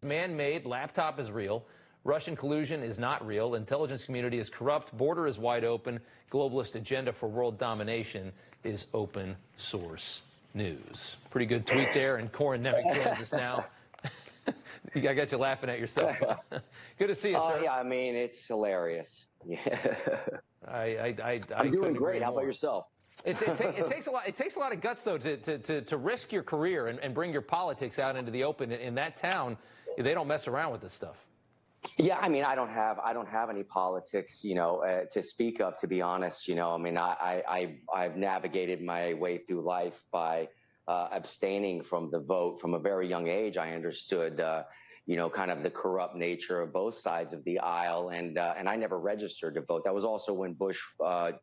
Man-made, laptop is real. Russian collusion is not real. Intelligence community is corrupt. Border is wide open. Globalist agenda for world domination is open source news. Pretty good tweet there. And Corin Nemec joins us now. I got you laughing at yourself. Good to see you, sir. Yeah, I mean, it's hilarious. Yeah. I'm doing great. How about yourself? It takes a lot. It takes a lot of guts, though, to risk your career and bring your politics out into the open. In that town, they don't mess around with this stuff. Yeah, I mean, I don't have any politics, to speak of, to be honest. I mean, I've navigated my way through life by abstaining from the vote from a very young age. I understood, kind of the corrupt nature of both sides of the aisle, and I never registered to vote. That was also when Bush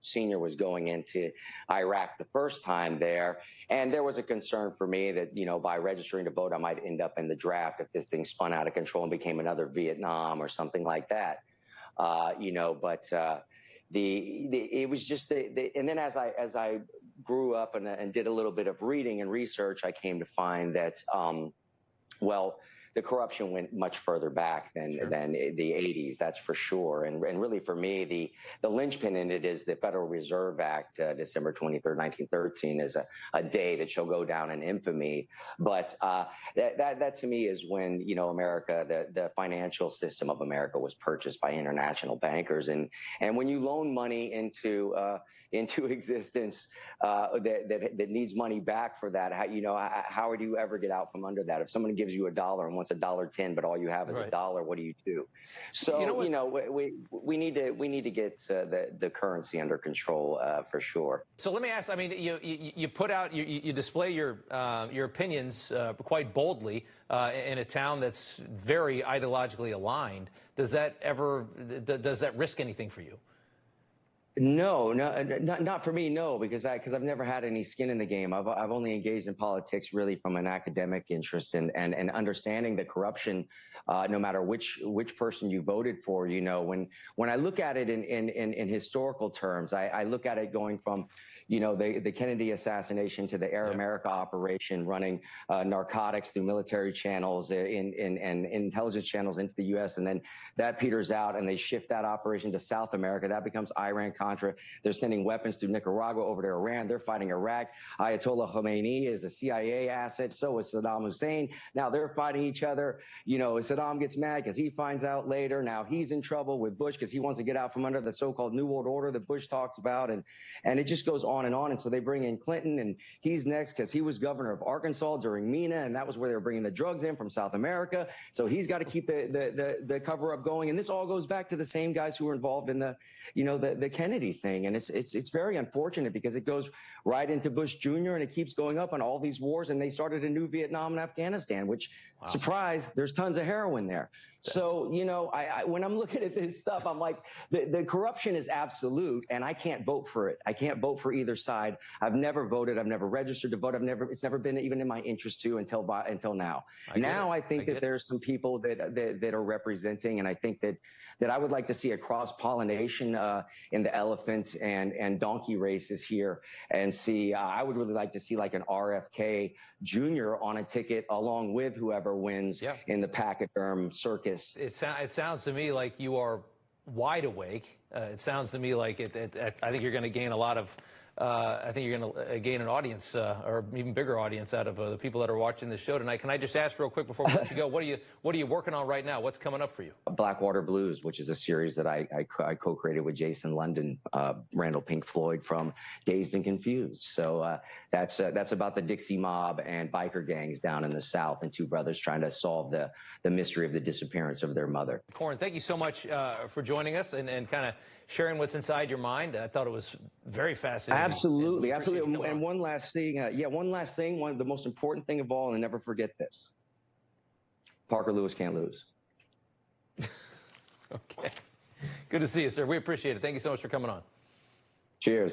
Sr. was going into Iraq the first time there, and there was a concern for me that by registering to vote, I might end up in the draft if this thing spun out of control and became another Vietnam or something like that. It was just and then as I grew up and did a little bit of reading and research, I came to find that the corruption went much further back than the 80s, that's for sure. And really, for me, the linchpin in it is the Federal Reserve Act, December 23rd, 1913, is a day that shall go down in infamy. But that to me is when America, the financial system of America, was purchased by international bankers, and when you loan money into existence that needs money back for that, how would you ever get out from under that? If someone gives you $1 and wants $1.10, but all you have is $1, what do you do? So we need to get the currency under control for sure. So let me ask. I mean, you put out, you display your opinions quite boldly in a town that's very ideologically aligned. Does that risk anything for you? No, not for me. No, because I've never had any skin in the game. I've only engaged in politics really from an academic interest and understanding the corruption, no matter which person you voted for. When I look at it in historical terms, I look at it going from the Kennedy assassination to the Air America operation, running narcotics through military channels and intelligence channels into the U.S. And then that peters out and they shift that operation to South America. That becomes Iran-Contra. They're sending weapons through Nicaragua over to Iran. They're fighting Iraq. Ayatollah Khomeini is a CIA asset. So is Saddam Hussein. Now they're fighting each other. Saddam gets mad because he finds out later. Now he's in trouble with Bush because he wants to get out from under the so-called New World Order that Bush talks about. And it just goes on and on. And so they bring in Clinton, and he's next because he was governor of Arkansas during MENA, and that was where they were bringing the drugs in from South America. So he's got to keep the cover up going. And this all goes back to the same guys who were involved in the Kennedy thing. And it's very unfortunate because it goes right into Bush Jr. and it keeps going up on all these wars. And they started a new Vietnam and Afghanistan, which, surprise, there's tons of heroin there. So, when I'm looking at this stuff, I'm like, the corruption is absolute, and I can't vote for it. I can't vote for either side. I've never voted. I've never registered to vote. It's never been even in my interest to until now. I think that there's some people that are representing, and I think that I would like to see a cross-pollination in the elephant and donkey races here, and see. I would really like to see like an RFK Jr. on a ticket along with whoever wins in the pachyderm circus. It sounds to me like you are wide awake. It sounds to me like I think you're going to gain a lot of. I think you're going to gain an audience, or even bigger audience, out of the people that are watching this show tonight. Can I just ask real quick before we let you go, what are you working on right now? What's coming up for you? Blackwater Blues, which is a series that I co-created with Jason London, Randall Pink Floyd from Dazed and Confused. So that's about the Dixie Mob and biker gangs down in the South, and two brothers trying to solve the mystery of the disappearance of their mother. Corin, thank you so much for joining us and kind of sharing what's inside your mind. I thought it was very fascinating. Absolutely. And one last thing. One of the most important thing of all, and never forget this. Parker Lewis can't lose. Okay. Good to see you, sir. We appreciate it. Thank you so much for coming on. Cheers.